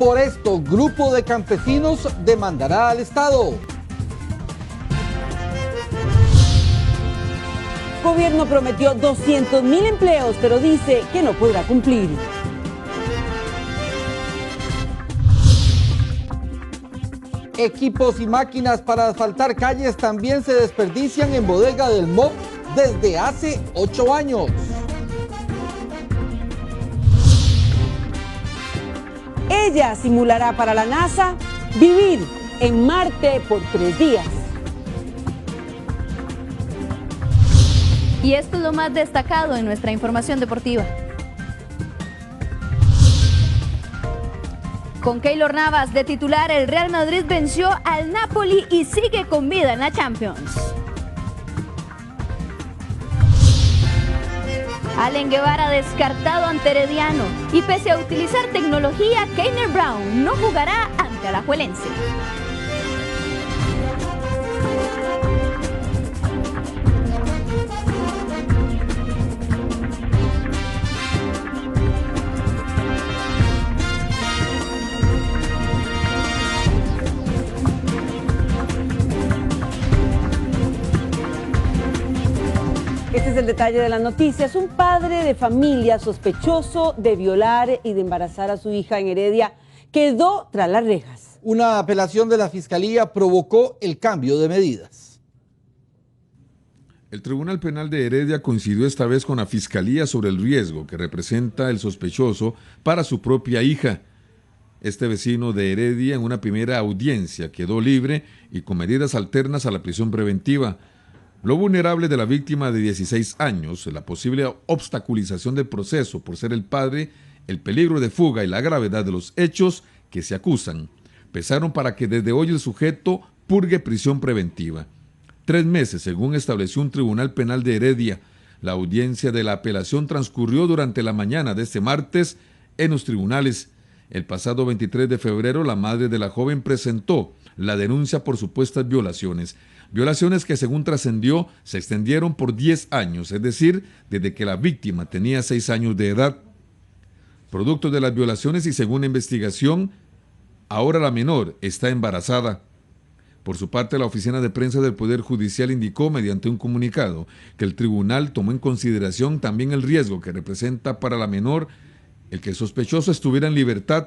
Por esto, grupo de campesinos demandará al Estado. Gobierno prometió 200.000 empleos, pero dice que no podrá cumplir. Equipos y máquinas para asfaltar calles también se desperdician en bodega del MOP desde hace 8 años. Ella simulará para la NASA vivir en Marte por 3 días. Y esto es lo más destacado en nuestra información deportiva. Con Keylor Navas de titular, el Real Madrid venció al Napoli y sigue con vida en la Champions. Allen Guevara descartado ante Herediano y pese a utilizar tecnología, Keiner Brown no jugará ante Alajuelense. Este es el detalle de las noticias. Un padre de familia sospechoso de violar y de embarazar a su hija en Heredia quedó tras las rejas. Una apelación de la Fiscalía provocó el cambio de medidas. El Tribunal Penal de Heredia coincidió esta vez con la Fiscalía sobre el riesgo que representa el sospechoso para su propia hija. Este vecino de Heredia en una primera audiencia quedó libre y con medidas alternas a la prisión preventiva. Lo vulnerable de la víctima de 16 años, la posible obstaculización del proceso por ser el padre, el peligro de fuga y la gravedad de los hechos que se acusan, pesaron para que desde hoy el sujeto purgue prisión preventiva. 3 meses, según estableció un tribunal penal de Heredia. La audiencia de la apelación transcurrió durante la mañana de este martes en los tribunales. El pasado 23 de febrero, la madre de la joven presentó la denuncia por supuestas violaciones. Violaciones que, según trascendió, se extendieron por 10 años, es decir, desde que la víctima tenía 6 años de edad. Producto de las violaciones y según la investigación, ahora la menor está embarazada. Por su parte, la Oficina de Prensa del Poder Judicial indicó mediante un comunicado que el tribunal tomó en consideración también el riesgo que representa para la menor el que el sospechoso estuviera en libertad.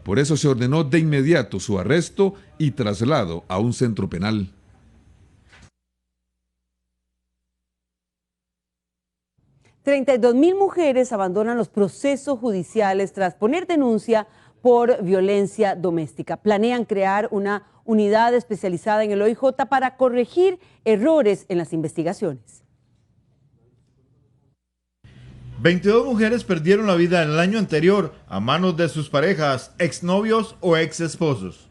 Por eso se ordenó de inmediato su arresto y traslado a un centro penal. $32.000 mujeres abandonan los procesos judiciales tras poner denuncia por violencia doméstica. Planean crear una unidad especializada en el OIJ para corregir errores en las investigaciones. 22 mujeres perdieron la vida en el año anterior a manos de sus parejas, exnovios o exesposos,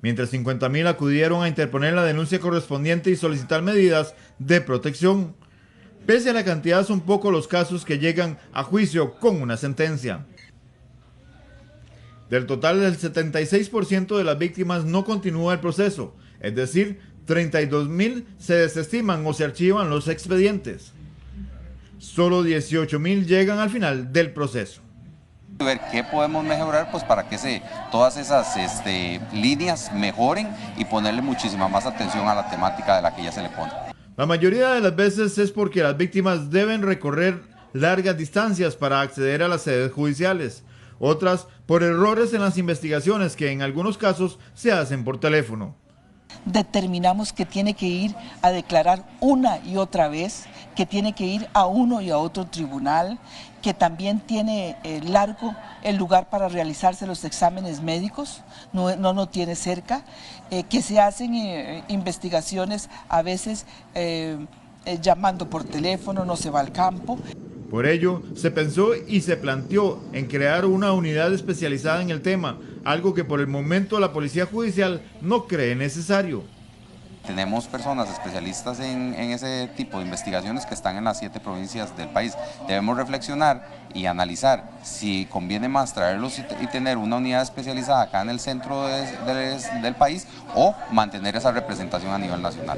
mientras 50.000 acudieron a interponer la denuncia correspondiente y solicitar medidas de protección. Pese a la cantidad, son pocos los casos que llegan a juicio con una sentencia. Del total, el 76% de las víctimas no continúa el proceso, es decir, 32.000 se desestiman o se archivan los expedientes. Solo 18.000 llegan al final del proceso. Ver qué podemos mejorar pues para que todas esas líneas mejoren y ponerle muchísima más atención a la temática de la que ya se le pone. La mayoría de las veces es porque las víctimas deben recorrer largas distancias para acceder a las sedes judiciales. Otras por errores en las investigaciones que en algunos casos se hacen por teléfono. Determinamos que tiene que ir a declarar una y otra vez, que tiene que ir a uno y a otro tribunal, que también tiene largo el lugar para realizarse los exámenes médicos, no tiene cerca, que se hacen investigaciones a veces llamando por teléfono, no se va al campo. Por ello, se pensó y se planteó en crear una unidad especializada en el tema, algo que por el momento la Policía Judicial no cree necesario. Tenemos personas especialistas en ese tipo de investigaciones que están en las 7 provincias del país. Debemos reflexionar y analizar si conviene más traerlos y tener una unidad especializada acá en el centro del país o mantener esa representación a nivel nacional.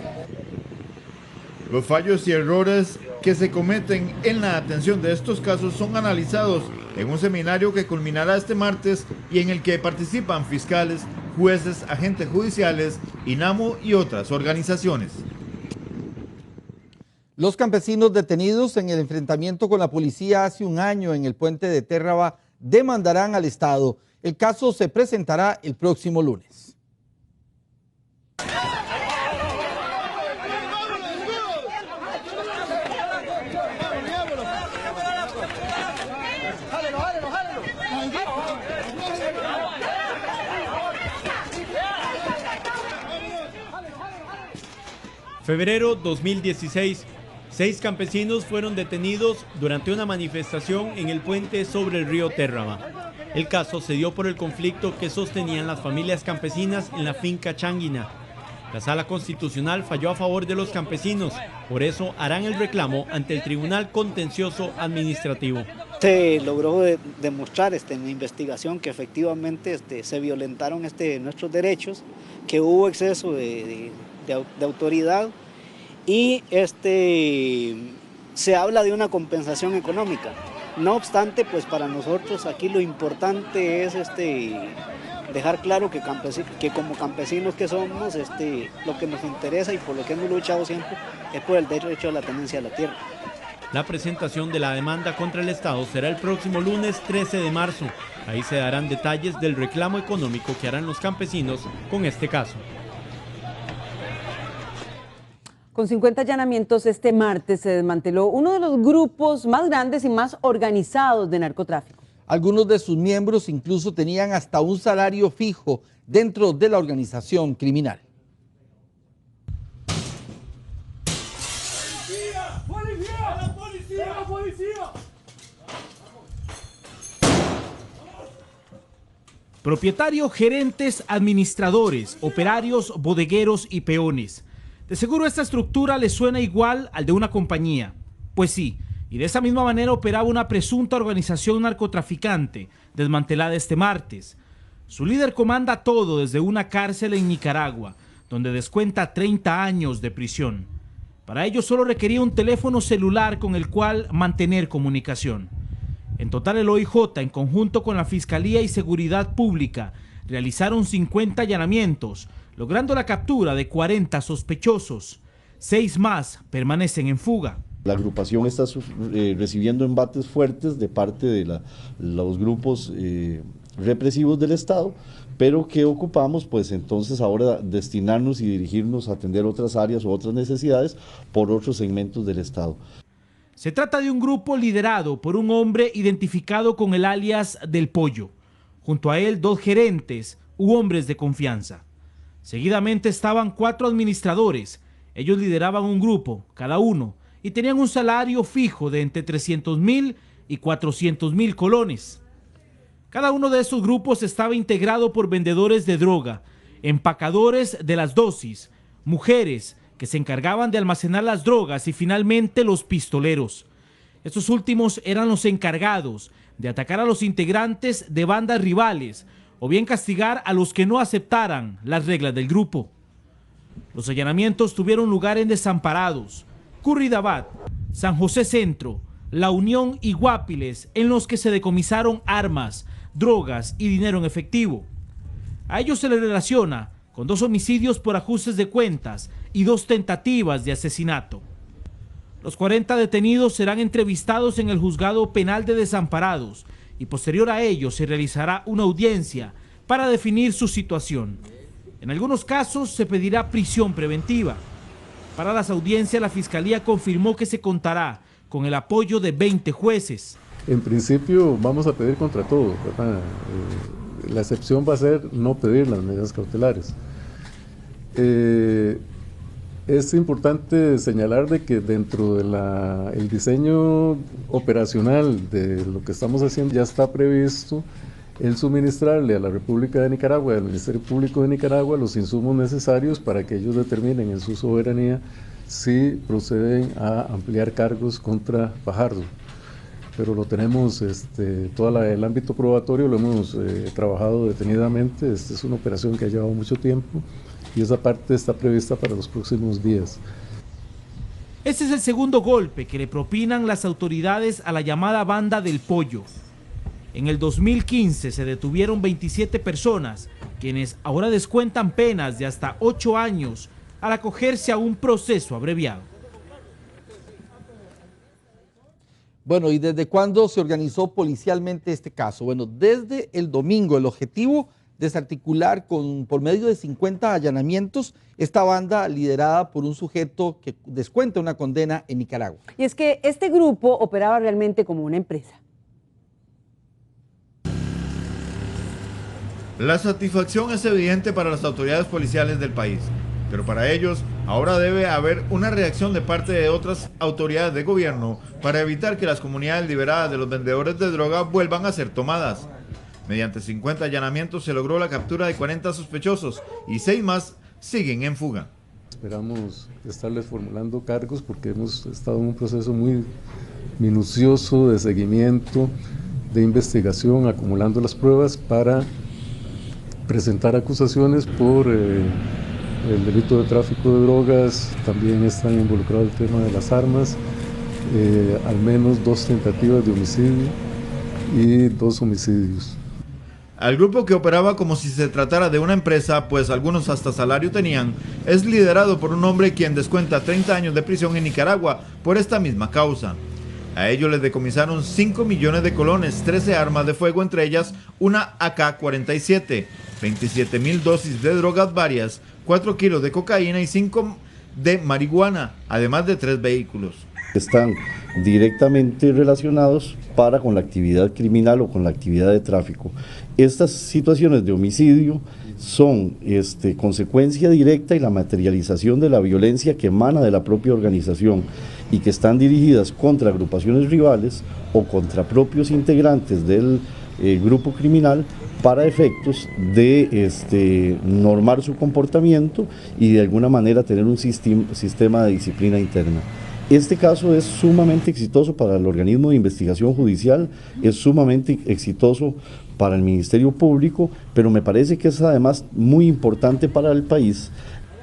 Los fallos y errores que se cometen en la atención de estos casos son analizados en un seminario que culminará este martes y en el que participan fiscales, jueces, agentes judiciales, INAMU y otras organizaciones. Los campesinos detenidos en el enfrentamiento con la policía hace un año en el puente de Térraba demandarán al Estado. El caso se presentará el próximo lunes. Febrero 2016, 6 campesinos fueron detenidos durante una manifestación en el puente sobre el río Térraba. El caso se dio por el conflicto que sostenían las familias campesinas en la finca Changuina. La Sala Constitucional falló a favor de los campesinos, por eso harán el reclamo ante el Tribunal Contencioso Administrativo. Se logró demostrar en la investigación que efectivamente se violentaron nuestros derechos, que hubo exceso de autoridad y se habla de una compensación económica. No obstante, pues para nosotros aquí lo importante es dejar claro que como campesinos que somos, lo que nos interesa y por lo que hemos luchado siempre es por el derecho a la tenencia de la tierra. La presentación de la demanda contra el Estado será el próximo lunes 13 de marzo. Ahí se darán detalles del reclamo económico que harán los campesinos con este caso. Con 50 allanamientos este martes se desmanteló uno de los grupos más grandes y más organizados de narcotráfico. Algunos de sus miembros incluso tenían hasta un salario fijo dentro de la organización criminal. Propietarios, gerentes, administradores, operarios, bodegueros y peones. De seguro esta estructura le suena igual al de una compañía. Pues sí, y de esa misma manera operaba una presunta organización narcotraficante, desmantelada este martes. Su líder comanda todo desde una cárcel en Nicaragua, donde descuenta 30 años de prisión. Para ello solo requería un teléfono celular con el cual mantener comunicación. En total el OIJ, en conjunto con la Fiscalía y Seguridad Pública, realizaron 50 allanamientos, logrando la captura de 40 sospechosos. 6 más permanecen en fuga. La agrupación está recibiendo embates fuertes de parte de los grupos represivos del Estado, pero que ocupamos pues entonces ahora destinarnos y dirigirnos a atender otras áreas o otras necesidades por otros segmentos del Estado. Se trata de un grupo liderado por un hombre identificado con el alias del Pollo. Junto a él 2 gerentes u hombres de confianza. Seguidamente estaban 4 administradores. Ellos lideraban un grupo, cada uno, y tenían un salario fijo de entre 300,000 y 400,000 colones. Cada uno de estos grupos estaba integrado por vendedores de droga, empacadores de las dosis, mujeres que se encargaban de almacenar las drogas y finalmente los pistoleros. Estos últimos eran los encargados de atacar a los integrantes de bandas rivales o bien castigar a los que no aceptaran las reglas del grupo. Los allanamientos tuvieron lugar en Desamparados, Curridabat, San José Centro, La Unión y Guapiles, en los que se decomisaron armas, drogas y dinero en efectivo. A ellos se les relaciona con 2 homicidios por ajustes de cuentas y 2 tentativas de asesinato. Los 40 detenidos serán entrevistados en el Juzgado Penal de Desamparados y posterior a ello se realizará una audiencia para definir su situación. En algunos casos se pedirá prisión preventiva. Para las audiencias la Fiscalía confirmó que se contará con el apoyo de 20 jueces. En principio vamos a pedir contra todo, ¿verdad? La excepción va a ser no pedir las medidas cautelares. Es importante señalar de que dentro del diseño operacional de lo que estamos haciendo ya está previsto el suministrarle a la República de Nicaragua, al Ministerio Público de Nicaragua, los insumos necesarios para que ellos determinen en su soberanía si proceden a ampliar cargos contra Fajardo. Pero lo tenemos, todo el ámbito probatorio lo hemos trabajado detenidamente. Es una operación que ha llevado mucho tiempo y esa parte está prevista para los próximos días. Este es el segundo golpe que le propinan las autoridades a la llamada Banda del Pollo. En el 2015 se detuvieron 27 personas, quienes ahora descuentan penas de hasta 8 años al acogerse a un proceso abreviado. Bueno, ¿y desde cuándo se organizó policialmente este caso? Bueno, desde el domingo. El objetivo, desarticular por medio de 50 allanamientos esta banda liderada por un sujeto que descuenta una condena en Nicaragua. Y es que este grupo operaba realmente como una empresa. La satisfacción es evidente para las autoridades policiales del país, pero para ellos ahora debe haber una reacción de parte de otras autoridades de gobierno para evitar que las comunidades liberadas de los vendedores de droga vuelvan a ser tomadas. Mediante 50 allanamientos se logró la captura de 40 sospechosos y 6 más siguen en fuga. Esperamos estarles formulando cargos porque hemos estado en un proceso muy minucioso de seguimiento, de investigación, acumulando las pruebas para presentar acusaciones por el delito de tráfico de drogas. También están involucrados el tema de las armas, al menos 2 tentativas de homicidio y 2 homicidios. Al grupo, que operaba como si se tratara de una empresa, pues algunos hasta salario tenían, es liderado por un hombre quien descuenta 30 años de prisión en Nicaragua por esta misma causa. A ellos les decomisaron 5 millones de colones, 13 armas de fuego, entre ellas una AK-47, 27,000 dosis de drogas varias, 4 kilos de cocaína y 5 de marihuana, además de 3 vehículos. Están directamente relacionados con la actividad criminal o con la actividad de tráfico. Estas situaciones de homicidio son consecuencia directa y la materialización de la violencia que emana de la propia organización y que están dirigidas contra agrupaciones rivales o contra propios integrantes del grupo criminal para efectos de normar su comportamiento y de alguna manera tener un sistema de disciplina interna. Este caso es sumamente exitoso para el organismo de investigación judicial, es sumamente exitoso para el Ministerio Público, pero me parece que es además muy importante para el país.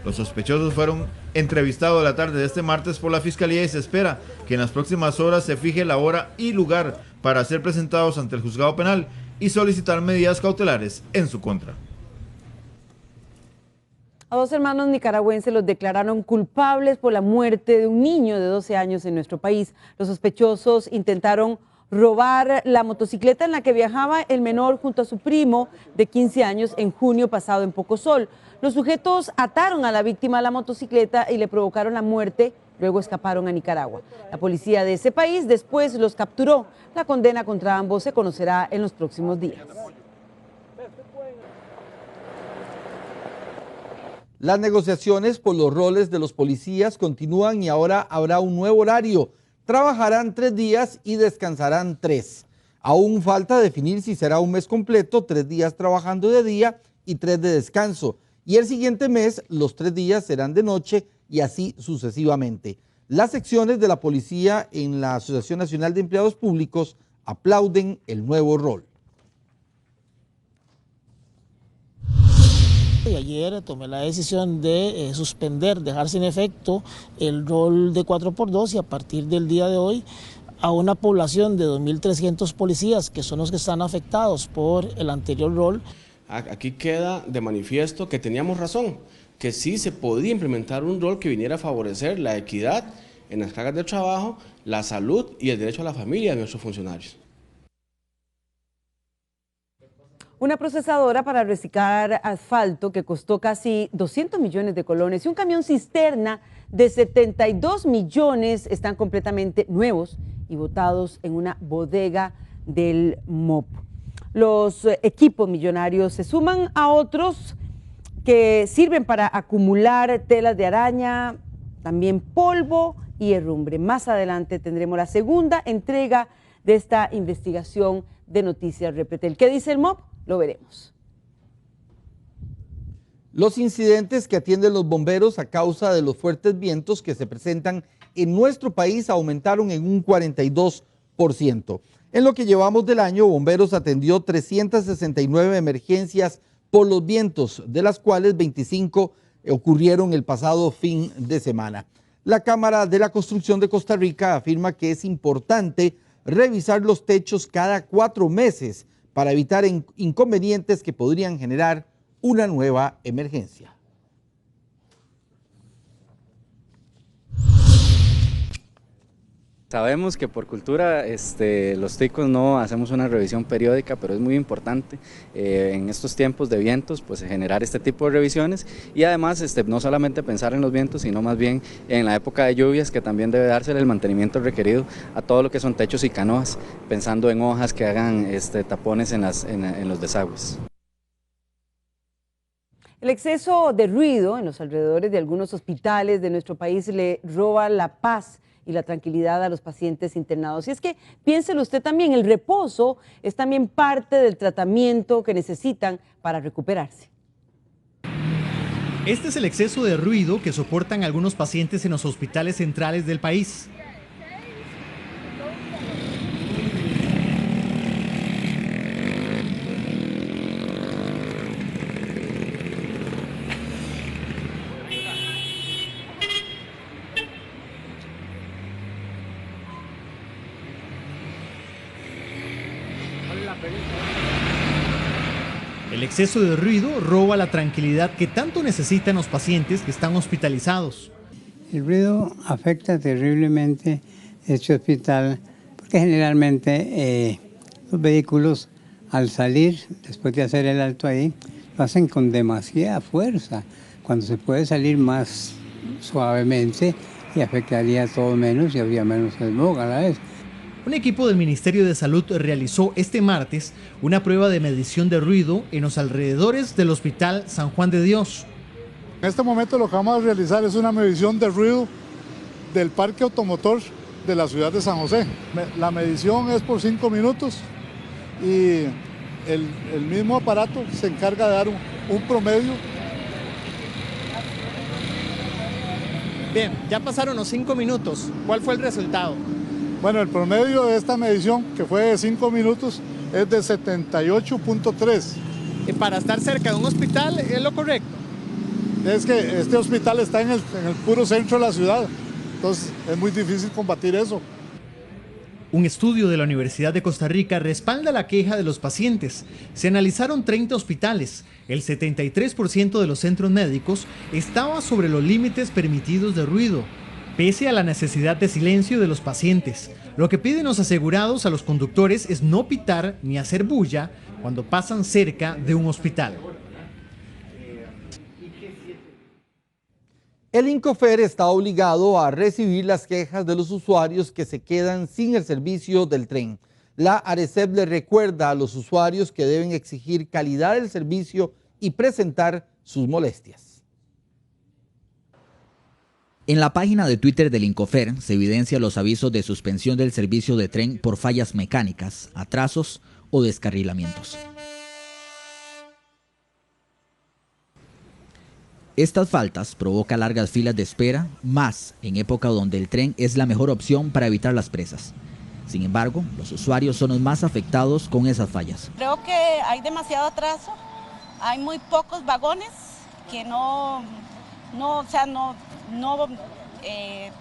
Los sospechosos fueron entrevistados la tarde de este martes por la Fiscalía y se espera que en las próximas horas se fije la hora y lugar para ser presentados ante el juzgado penal y solicitar medidas cautelares en su contra. A 2 hermanos nicaragüenses los declararon culpables por la muerte de un niño de 12 años en nuestro país. Los sospechosos intentaron robar la motocicleta en la que viajaba el menor junto a su primo de 15 años en junio pasado en Pocosol. Los sujetos ataron a la víctima a la motocicleta y le provocaron la muerte, luego escaparon a Nicaragua. La policía de ese país después los capturó. La condena contra ambos se conocerá en los próximos días. Las negociaciones por los roles de los policías continúan y ahora habrá un nuevo horario. Trabajarán 3 días y descansarán 3. Aún falta definir si será un mes completo, 3 días trabajando de día y 3 de descanso. Y el siguiente mes los 3 días serán de noche y así sucesivamente. Las secciones de la policía en la Asociación Nacional de Empleados Públicos aplauden el nuevo rol. Y ayer tomé la decisión de suspender, dejar sin efecto el rol de 4x2 y a partir del día de hoy a una población de 2.300 policías que son los que están afectados por el anterior rol. Aquí queda de manifiesto que teníamos razón, que sí se podía implementar un rol que viniera a favorecer la equidad en las cargas de trabajo, la salud y el derecho a la familia de nuestros funcionarios. Una procesadora para reciclar asfalto que costó casi 200 millones de colones y un camión cisterna de 72 millones están completamente nuevos y botados en una bodega del MOP. Los equipos millonarios se suman a otros que sirven para acumular telas de araña, también polvo y herrumbre. Más adelante tendremos la segunda entrega de esta investigación de Noticias Repretel. ¿Qué dice el MOP? Lo veremos. Los incidentes que atienden los bomberos a causa de los fuertes vientos que se presentan en nuestro país aumentaron en un 42%. En lo que llevamos del año, Bomberos atendió 369 emergencias por los vientos, de las cuales 25 ocurrieron el pasado fin de semana. La Cámara de la Construcción de Costa Rica afirma que es importante revisar los techos cada 4 meses para evitar inconvenientes que podrían generar una nueva emergencia. Sabemos que por cultura los ticos no hacemos una revisión periódica, pero es muy importante en estos tiempos de vientos pues generar este tipo de revisiones y además no solamente pensar en los vientos, sino más bien en la época de lluvias, que también debe darse el mantenimiento requerido a todo lo que son techos y canoas, pensando en hojas que hagan tapones en los desagües. El exceso de ruido en los alrededores de algunos hospitales de nuestro país le roba la paz y la tranquilidad a los pacientes internados. Y es que, piénselo usted también, el reposo es también parte del tratamiento que necesitan para recuperarse. Este es el exceso de ruido que soportan algunos pacientes en los hospitales centrales del país. El exceso de ruido roba la tranquilidad que tanto necesitan los pacientes que están hospitalizados. El ruido afecta terriblemente este hospital porque generalmente los vehículos al salir, después de hacer el alto ahí, lo hacen con demasiada fuerza, cuando se puede salir más suavemente y afectaría todo menos y habría menos smog a la vez. Un equipo del Ministerio de Salud realizó este martes una prueba de medición de ruido en los alrededores del Hospital San Juan de Dios. En este momento lo que vamos a realizar es una medición de ruido del parque automotor de la ciudad de San José. La medición es por 5 minutos y el mismo aparato se encarga de dar un promedio. Bien, ya pasaron los 5 minutos. ¿Cuál fue el resultado? Bueno, el promedio de esta medición, que fue de 5 minutos, es de 78.3. Para estar cerca de un hospital es lo correcto. Es que este hospital está en el puro centro de la ciudad, entonces es muy difícil combatir eso. Un estudio de la Universidad de Costa Rica respalda la queja de los pacientes. Se analizaron 30 hospitales. El 73% de los centros médicos estaba sobre los límites permitidos de ruido, pese a la necesidad de silencio de los pacientes. Lo que piden los asegurados a los conductores es no pitar ni hacer bulla cuando pasan cerca de un hospital. El Incofer está obligado a recibir las quejas de los usuarios que se quedan sin el servicio del tren. La ARECEP le recuerda a los usuarios que deben exigir calidad del servicio y presentar sus molestias. En la página de Twitter del Incofer se evidencia los avisos de suspensión del servicio de tren por fallas mecánicas, atrasos o descarrilamientos. Estas faltas provocan largas filas de espera, más en época donde el tren es la mejor opción para evitar las presas. Sin embargo, los usuarios son los más afectados con esas fallas. Creo que hay demasiado atraso, hay muy pocos vagones que no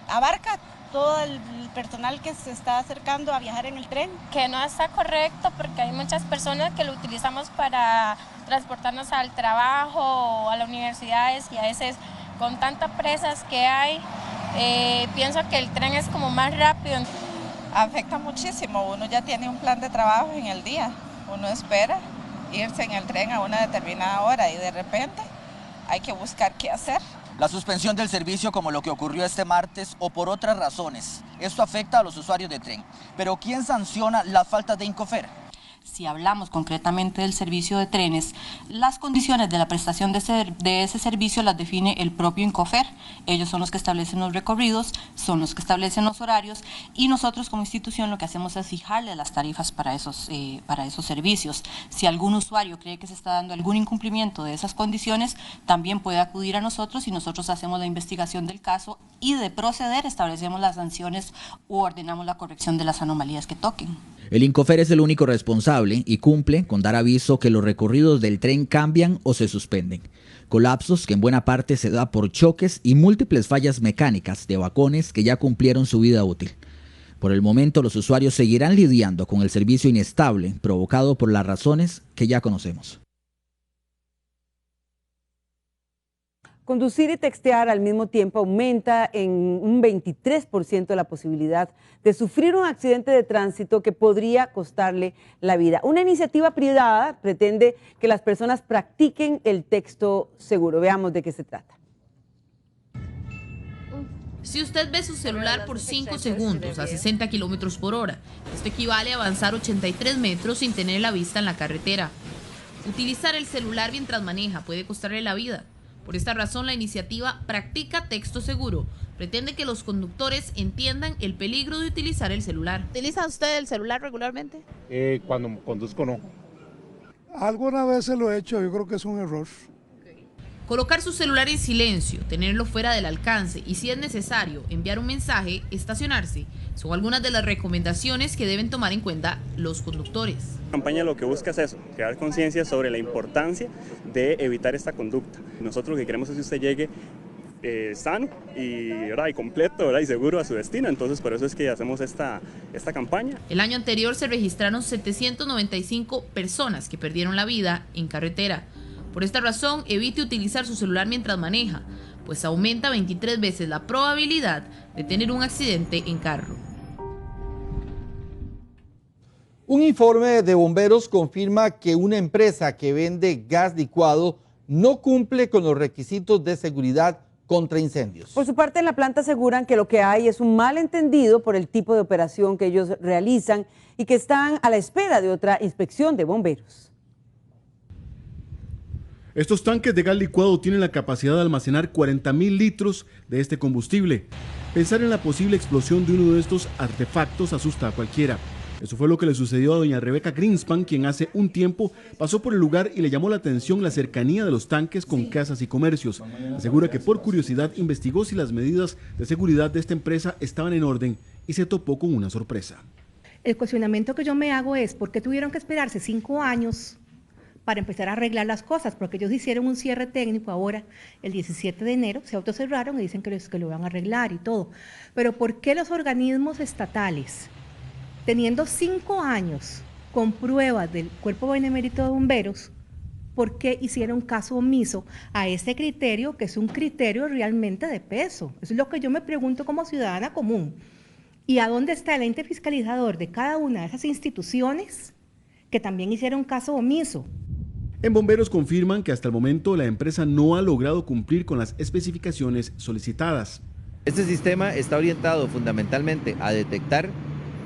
abarca todo el personal que se está acercando a viajar en el tren. Que no está correcto porque hay muchas personas que lo utilizamos para transportarnos al trabajo o a las universidades y a veces con tantas presas que hay, pienso que el tren es como más rápido. Afecta muchísimo, uno ya tiene un plan de trabajo en el día, uno espera irse en el tren a una determinada hora y de repente hay que buscar qué hacer. La suspensión del servicio como lo que ocurrió este martes o por otras razones. Esto afecta a los usuarios de tren. Pero ¿quién sanciona las faltas de Incofer? Si hablamos concretamente del servicio de trenes, las condiciones de la prestación de ese servicio las define el propio Incofer. Ellos son los que establecen los recorridos, son los que establecen los horarios y nosotros como institución lo que hacemos es fijarle las tarifas para esos servicios. Si algún usuario cree que se está dando algún incumplimiento de esas condiciones, también puede acudir a nosotros y nosotros hacemos la investigación del caso y de proceder establecemos las sanciones u ordenamos la corrección de las anomalías que toquen. El Incofer es el único responsable y cumple con dar aviso que los recorridos del tren cambian o se suspenden. Colapsos que en buena parte se da por choques y múltiples fallas mecánicas de vagones que ya cumplieron su vida útil. Por el momento, los usuarios seguirán lidiando con el servicio inestable provocado por las razones que ya conocemos. Conducir y textear al mismo tiempo aumenta en un 23% la posibilidad de sufrir un accidente de tránsito que podría costarle la vida. Una iniciativa privada pretende que las personas practiquen el texto seguro. Veamos de qué se trata. Si usted ve su celular por 5 segundos a 60 kilómetros por hora, esto equivale a avanzar 83 metros sin tener la vista en la carretera. Utilizar el celular mientras maneja puede costarle la vida. Por esta razón, la iniciativa Practica Texto Seguro pretende que los conductores entiendan el peligro de utilizar el celular. ¿Utiliza usted el celular regularmente? Cuando conduzco no. Alguna vez lo he hecho, yo creo que es un error. Colocar su celular en silencio, tenerlo fuera del alcance y, si es necesario, enviar un mensaje, estacionarse, son algunas de las recomendaciones que deben tomar en cuenta los conductores. La campaña lo que busca es eso, crear conciencia sobre la importancia de evitar esta conducta. Nosotros lo que queremos es que usted llegue sano y completo y seguro a su destino, entonces por eso es que hacemos esta campaña. El año anterior se registraron 795 personas que perdieron la vida en carretera. Por esta razón, evite utilizar su celular mientras maneja, pues aumenta 23 veces la probabilidad de tener un accidente en carro. Un informe de bomberos confirma que una empresa que vende gas licuado no cumple con los requisitos de seguridad contra incendios. Por su parte, en la planta aseguran que lo que hay es un malentendido por el tipo de operación que ellos realizan y que están a la espera de otra inspección de bomberos. Estos tanques de gas licuado tienen la capacidad de almacenar 40.000 litros de este combustible. Pensar en la posible explosión de uno de estos artefactos asusta a cualquiera. Eso fue lo que le sucedió a doña Rebeca Greenspan, quien hace un tiempo pasó por el lugar y le llamó la atención la cercanía de los tanques con casas y comercios. Asegura que por curiosidad investigó si las medidas de seguridad de esta empresa estaban en orden y se topó con una sorpresa. El cuestionamiento que yo me hago es ¿por qué tuvieron que esperarse 5 años para empezar a arreglar las cosas? Porque ellos hicieron un cierre técnico ahora, el 17 de enero, se autocerraron y dicen que lo van a arreglar y todo. Pero ¿por qué los organismos estatales, teniendo 5 años con pruebas del Cuerpo Benemérito de Bomberos, por qué hicieron caso omiso a ese criterio, que es un criterio realmente de peso? Eso es lo que yo me pregunto como ciudadana común. ¿Y a dónde está el ente fiscalizador de cada una de esas instituciones que también hicieron caso omiso? En Bomberos confirman que hasta el momento la empresa no ha logrado cumplir con las especificaciones solicitadas. Este sistema está orientado fundamentalmente a detectar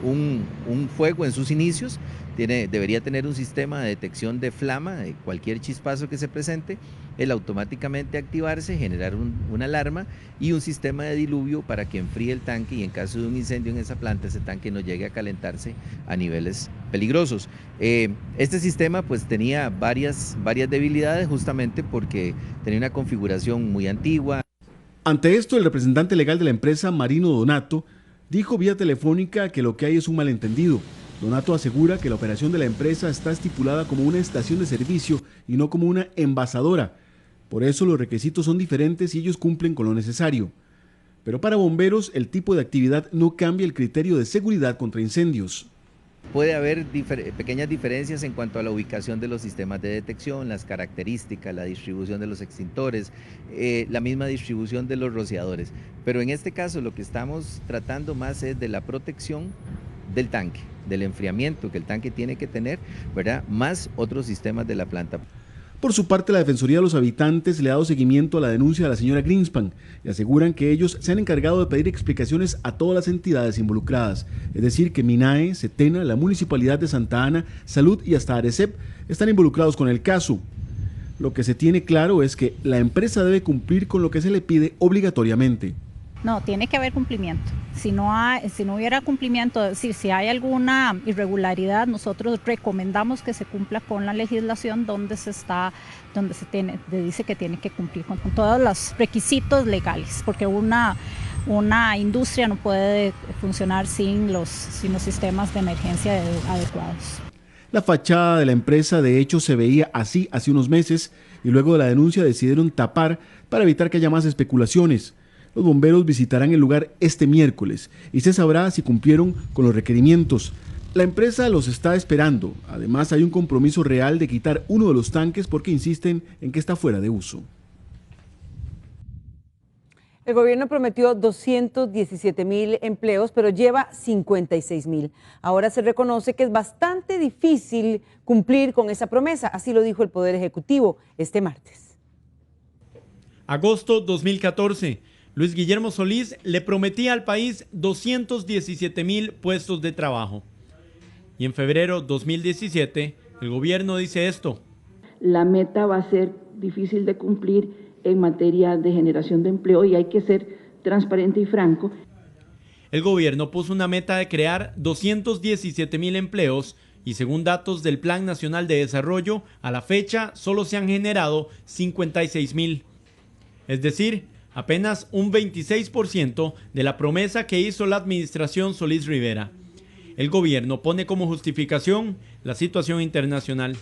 un fuego en sus inicios. Debería tener un sistema de detección de flama, de cualquier chispazo que se presente, el automáticamente activarse, generar una alarma y un sistema de diluvio para que enfríe el tanque y en caso de un incendio en esa planta, ese tanque no llegue a calentarse a niveles peligrosos. Este sistema pues tenía varias debilidades justamente porque tenía una configuración muy antigua. Ante esto, el representante legal de la empresa, Marino Donato, dijo vía telefónica que lo que hay es un malentendido. Donato asegura que la operación de la empresa está estipulada como una estación de servicio y no como una envasadora. Por eso los requisitos son diferentes y ellos cumplen con lo necesario. Pero para bomberos, el tipo de actividad no cambia el criterio de seguridad contra incendios. Puede haber pequeñas diferencias en cuanto a la ubicación de los sistemas de detección, las características, la distribución de los extintores, la misma distribución de los rociadores. Pero en este caso lo que estamos tratando más es de la protección del tanque, del enfriamiento que el tanque tiene que tener, ¿verdad? Más otros sistemas de la planta. Por su parte, la Defensoría de los Habitantes le ha dado seguimiento a la denuncia de la señora Greenspan y aseguran que ellos se han encargado de pedir explicaciones a todas las entidades involucradas, es decir, que MINAE, Setena, la Municipalidad de Santa Ana, Salud y hasta Arecep están involucrados con el caso. Lo que se tiene claro es que la empresa debe cumplir con lo que se le pide obligatoriamente. No, tiene que haber cumplimiento. Si no hubiera cumplimiento, es decir, si hay alguna irregularidad, nosotros recomendamos que se cumpla con la legislación donde se dice que tiene que cumplir con todos los requisitos legales, porque una una industria no puede funcionar sin los sistemas de emergencia adecuados. La fachada de la empresa de hecho se veía así hace unos meses y luego de la denuncia decidieron tapar para evitar que haya más especulaciones. Los bomberos visitarán el lugar este miércoles y se sabrá si cumplieron con los requerimientos. La empresa los está esperando. Además, hay un compromiso real de quitar uno de los tanques porque insisten en que está fuera de uso. El gobierno prometió 217.000 empleos, pero lleva 56.000. Ahora se reconoce que es bastante difícil cumplir con esa promesa. Así lo dijo el Poder Ejecutivo este martes. Agosto 2014. Luis Guillermo Solís le prometía al país 217.000 puestos de trabajo. Y en febrero 2017, el gobierno dice esto. La meta va a ser difícil de cumplir en materia de generación de empleo y hay que ser transparente y franco. El gobierno puso una meta de crear 217.000 empleos y según datos del Plan Nacional de Desarrollo, a la fecha solo se han generado 56.000. Es decir, apenas un 26% de la promesa que hizo la administración Solís Rivera. El gobierno pone como justificación la situación internacional.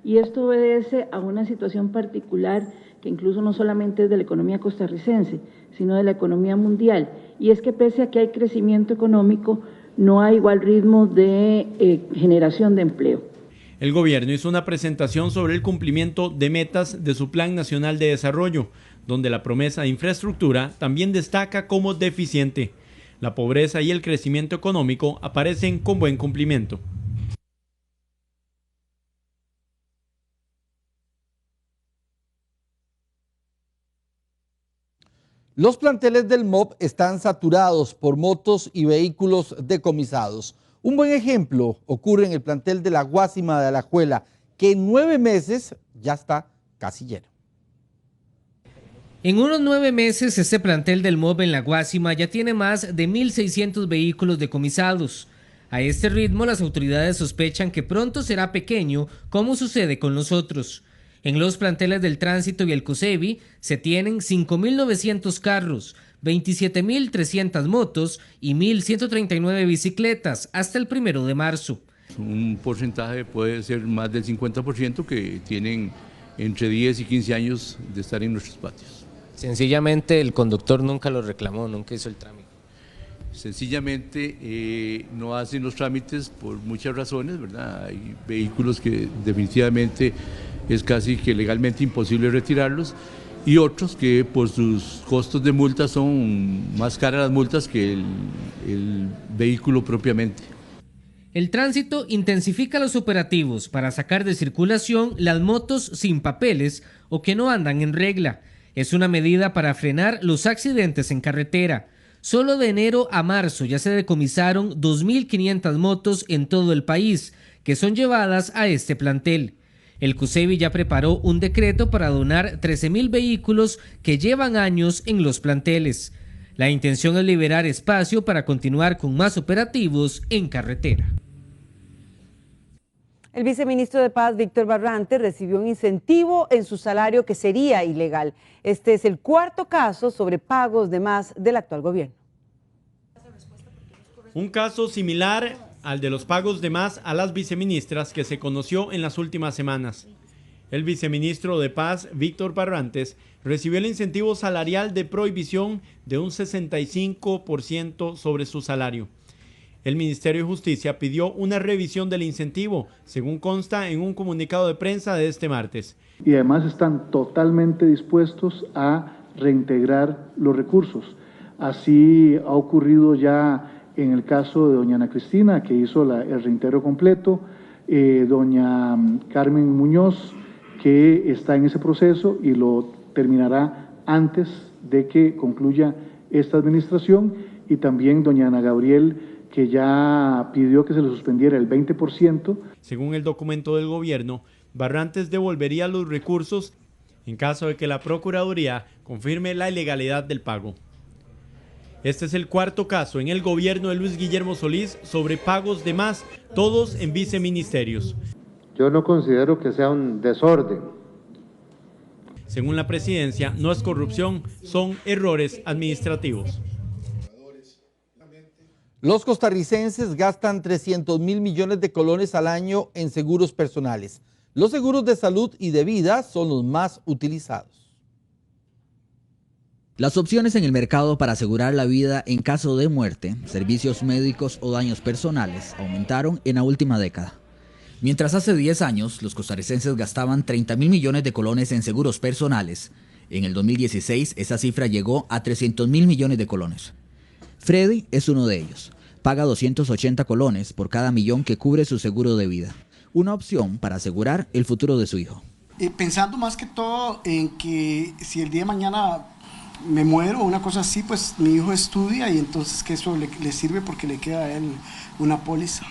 Y esto obedece a una situación particular que incluso no solamente es de la economía costarricense, sino de la economía mundial. Y es que pese a que hay crecimiento económico, no hay igual ritmo de generación de empleo. El gobierno hizo una presentación sobre el cumplimiento de metas de su Plan Nacional de Desarrollo, donde la promesa de infraestructura también destaca como deficiente. La pobreza y el crecimiento económico aparecen con buen cumplimiento. Los planteles del MOB están saturados por motos y vehículos decomisados. Un buen ejemplo ocurre en el plantel de la Guásima de Alajuela, que en 9 meses ya está casi lleno. En unos 9 meses, este plantel del MOB en la Guásima ya tiene más de 1.600 vehículos decomisados. A este ritmo, las autoridades sospechan que pronto será pequeño, como sucede con los otros. En los planteles del Tránsito y el COSEBI se tienen 5.900 carros, 27.300 motos y 1.139 bicicletas hasta el 1 de marzo. Un porcentaje puede ser más del 50% que tienen entre 10 y 15 años de estar en nuestros patios. Sencillamente el conductor nunca lo reclamó, nunca hizo el trámite. Sencillamente no hacen los trámites por muchas razones, ¿verdad? Hay vehículos que definitivamente es casi que legalmente imposible retirarlos y otros que por sus costos de multa son más caras las multas que el vehículo propiamente. El Tránsito intensifica los operativos para sacar de circulación las motos sin papeles o que no andan en regla. Es una medida para frenar los accidentes en carretera. Solo de enero a marzo ya se decomisaron 2.500 motos en todo el país, que son llevadas a este plantel. El COSEBI ya preparó un decreto para donar 13.000 vehículos que llevan años en los planteles. La intención es liberar espacio para continuar con más operativos en carretera. El viceministro de Paz, Víctor Barrantes, recibió un incentivo en su salario que sería ilegal. Este es el 4º caso sobre pagos de más del actual gobierno. Un caso similar al de los pagos de más a las viceministras que se conoció en las últimas semanas. El viceministro de Paz, Víctor Barrantes, recibió el incentivo salarial de prohibición de un 65% sobre su salario. El Ministerio de Justicia pidió una revisión del incentivo, según consta en un comunicado de prensa de este martes. Y además están totalmente dispuestos a reintegrar los recursos. Así ha ocurrido ya en el caso de doña Ana Cristina, que hizo el reintegro completo, doña Carmen Muñoz, que está en ese proceso y lo terminará antes de que concluya esta administración, y también doña Ana Gabriel, que ya pidió que se le suspendiera el 20%. Según el documento del gobierno, Barrantes devolvería los recursos en caso de que la Procuraduría confirme la ilegalidad del pago. Este es el 4º caso en el gobierno de Luis Guillermo Solís sobre pagos de más, todos en viceministerios. Yo no considero que sea un desorden. Según la presidencia, no es corrupción, son errores administrativos. Los costarricenses gastan 300.000 millones de colones al año en seguros personales. Los seguros de salud y de vida son los más utilizados. Las opciones en el mercado para asegurar la vida en caso de muerte, servicios médicos o daños personales aumentaron en la última década. Mientras hace 10 años los costarricenses gastaban 30.000 millones de colones en seguros personales, en el 2016 esa cifra llegó a 300.000 millones de colones. Freddy es uno de ellos. Paga 280 colones por cada millón que cubre su seguro de vida. Una opción para asegurar el futuro de su hijo. Pensando más que todo en que si el día de mañana me muero o una cosa así, pues mi hijo estudia y entonces que eso le sirve porque le queda a él una póliza,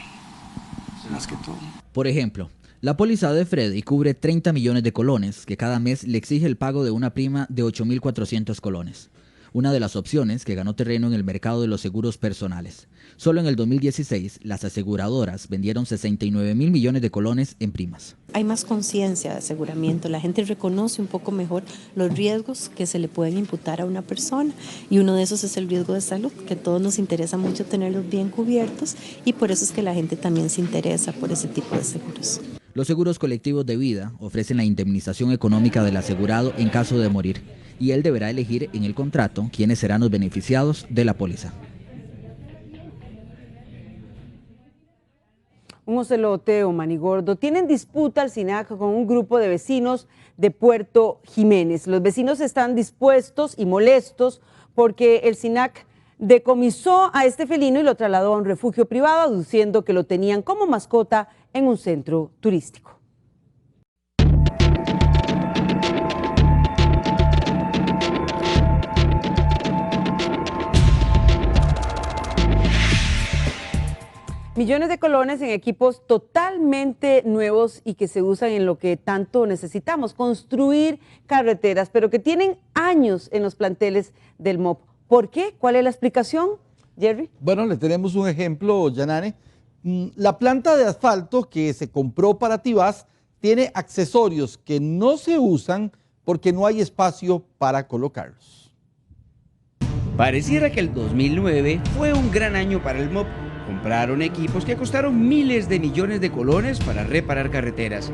más que todo. Por ejemplo, la póliza de Freddy cubre 30 millones de colones que cada mes le exige el pago de una prima de 8.400 colones. Una de las opciones que ganó terreno en el mercado de los seguros personales. Solo en el 2016, las aseguradoras vendieron 69.000 millones de colones en primas. Hay más conciencia de aseguramiento, la gente reconoce un poco mejor los riesgos que se le pueden imputar a una persona y uno de esos es el riesgo de salud, que a todos nos interesa mucho tenerlos bien cubiertos y por eso es que la gente también se interesa por ese tipo de seguros. Los seguros colectivos de vida ofrecen la indemnización económica del asegurado en caso de morir y él deberá elegir en el contrato quiénes serán los beneficiados de la póliza. Un ocelote o manigordo tienen disputa al SINAC con un grupo de vecinos de Puerto Jiménez. Los vecinos están dispuestos y molestos porque el SINAC decomisó a este felino y lo trasladó a un refugio privado, aduciendo que lo tenían como mascota en un centro turístico. Millones de colones en equipos totalmente nuevos y que se usan en lo que tanto necesitamos, construir carreteras, pero que tienen años en los planteles del MOP. ¿Por qué? ¿Cuál es la explicación, Jerry? Bueno, le tenemos un ejemplo, Yanane. La planta de asfalto que se compró para Tibás tiene accesorios que no se usan porque no hay espacio para colocarlos. Pareciera que el 2009 fue un gran año para el MOP. Compraron equipos que costaron miles de millones de colones para reparar carreteras.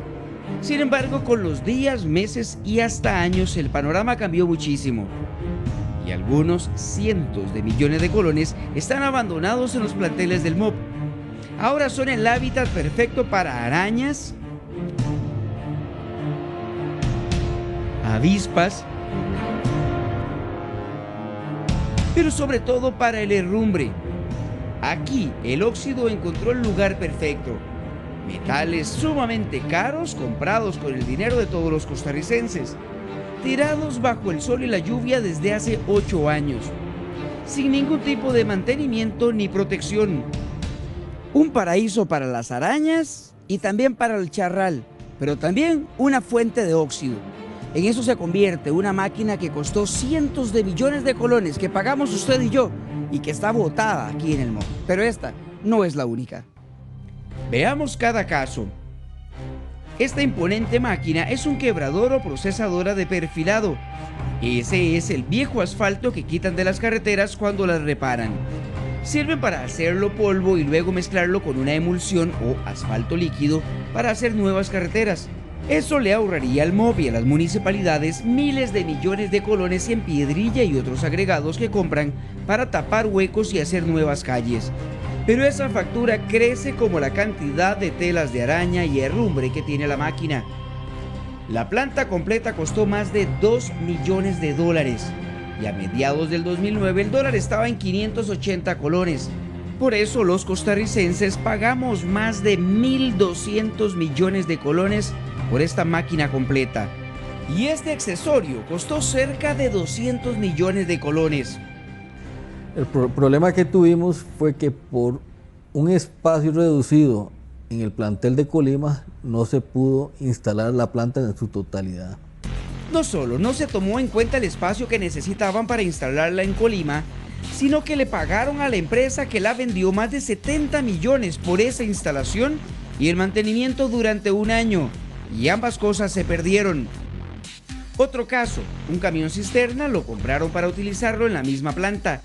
Sin embargo, con los días, meses y hasta años, el panorama cambió muchísimo. Y algunos cientos de millones de colones están abandonados en los planteles del MOP. Ahora son el hábitat perfecto para arañas, avispas, pero sobre todo para el herrumbre. Aquí el óxido encontró el lugar perfecto. Metales sumamente caros comprados con el dinero de todos los costarricenses, tirados bajo el sol y la lluvia desde hace 8 años, sin ningún tipo de mantenimiento ni protección. Un paraíso para las arañas y también para el charral, pero también una fuente de óxido. En eso se convierte una máquina que costó cientos de millones de colones que pagamos usted y yo y que está botada aquí en el MOP. Pero esta no es la única. Veamos cada caso. Esta imponente máquina es un quebrador o procesadora de perfilado. Ese es el viejo asfalto que quitan de las carreteras cuando las reparan. Sirven para hacerlo polvo y luego mezclarlo con una emulsión o asfalto líquido para hacer nuevas carreteras. Eso le ahorraría al MOP y a las municipalidades miles de millones de colones en piedrilla y otros agregados que compran para tapar huecos y hacer nuevas calles. Pero esa factura crece como la cantidad de telas de araña y herrumbre que tiene la máquina. La planta completa costó más de 2 millones de dólares y a mediados del 2009 el dólar estaba en 580 colones. Por eso los costarricenses pagamos más de 1.200 millones de colones por esta máquina completa. Y este accesorio costó cerca de 200 millones de colones. El problema que tuvimos fue que por un espacio reducido en el plantel de Colima no se pudo instalar la planta en su totalidad. No solo no se tomó en cuenta el espacio que necesitaban para instalarla en Colima, sino que le pagaron a la empresa que la vendió más de 70 millones por esa instalación y el mantenimiento durante un año, y ambas cosas se perdieron. Otro caso, un camión cisterna lo compraron para utilizarlo en la misma planta,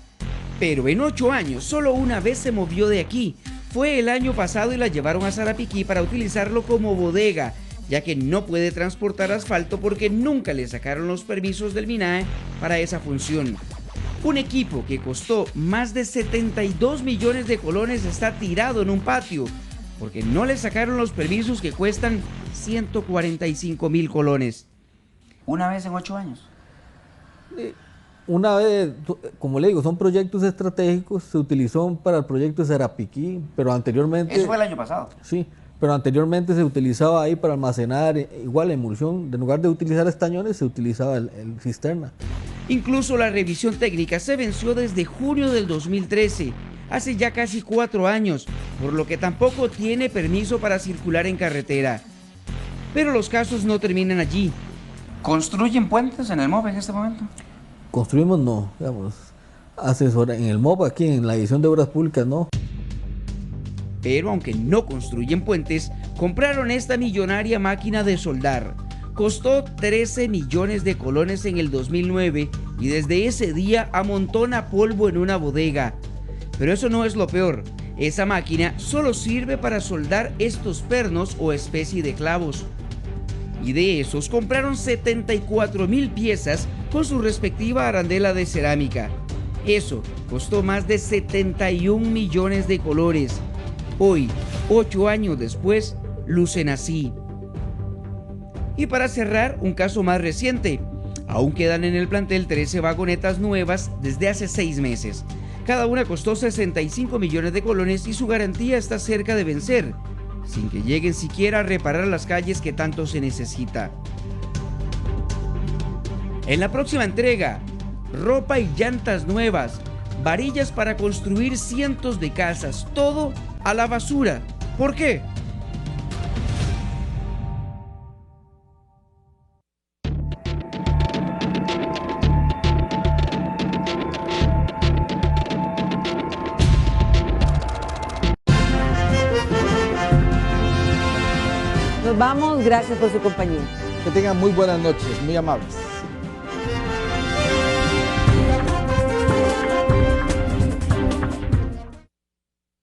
Pero en 8 años, solo una vez se movió de aquí. Fue el año pasado y la llevaron a Sarapiquí para utilizarlo como bodega, ya que no puede transportar asfalto porque nunca le sacaron los permisos del MINAE para esa función. Un equipo que costó más de 72 millones de colones está tirado en un patio, porque no le sacaron los permisos que cuestan 145.000 colones. ¿Una vez en 8 años? Una vez, como le digo, son proyectos estratégicos, se utilizó para el proyecto de Sarapiquí, pero anteriormente... Eso fue el año pasado. Sí, pero anteriormente se utilizaba ahí para almacenar igual la emulsión, en lugar de utilizar estañones se utilizaba el cisterna. Incluso la revisión técnica se venció desde junio del 2013, hace ya casi 4 años, por lo que tampoco tiene permiso para circular en carretera. Pero los casos no terminan allí. ¿Construyen puentes en el MOB en este momento? Construimos no, digamos, asesora en el MOB aquí en la División de Obras Públicas no. Pero aunque no construyen puentes, compraron esta millonaria máquina de soldar. Costó 13 millones de colones en el 2009 y desde ese día amontona polvo en una bodega. Pero eso no es lo peor. Esa máquina solo sirve para soldar estos pernos o especie de clavos. Y de esos compraron 74.000 piezas con su respectiva arandela de cerámica. Eso costó más de 71 millones de colones. Hoy, 8 años después, lucen así. Y para cerrar, un caso más reciente. Aún quedan en el plantel 13 vagonetas nuevas desde hace 6 meses. Cada una costó 65 millones de colones y su garantía está cerca de vencer, sin que lleguen siquiera a reparar las calles que tanto se necesita. En la próxima entrega, ropa y llantas nuevas, varillas para construir cientos de casas, todo a la basura. ¿Por qué? Nos vamos, gracias por su compañía. Que tengan muy buenas noches, muy amables.